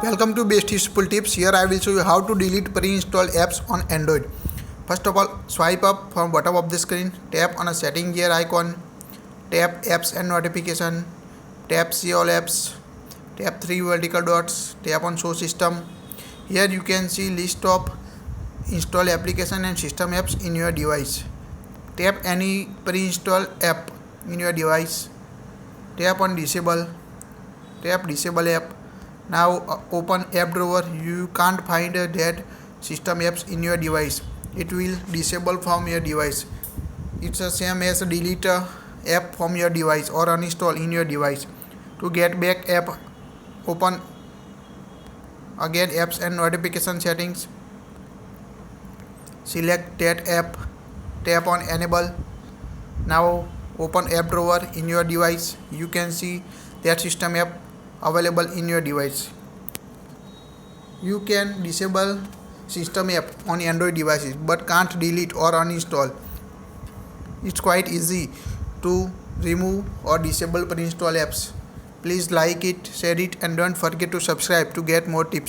Welcome to BestusefulTips. Here I will show you how to delete pre-installed apps on Android. First of all, swipe up from bottom of the screen, tap on a setting gear icon, tap apps and notification, tap see all apps, tap three vertical dots, tap on show system. Here you can see list of installed application and system apps in your device. Tap any pre-installed app in your device. Tap on disable. Tap disable app. Now open app drawer. You can't find that system apps in your device. It will disable from your device. It's the same as delete app from your device or uninstall in your device. To get back app, open again apps and notification settings. Select that app. Tap on enable. Now open app drawer in your device. You can see that system app available in your device. You can disable system app on Android devices but can't delete or uninstall. It's quite easy to remove or disable pre-install apps. Please like it, share it, and don't forget to subscribe to get more tips.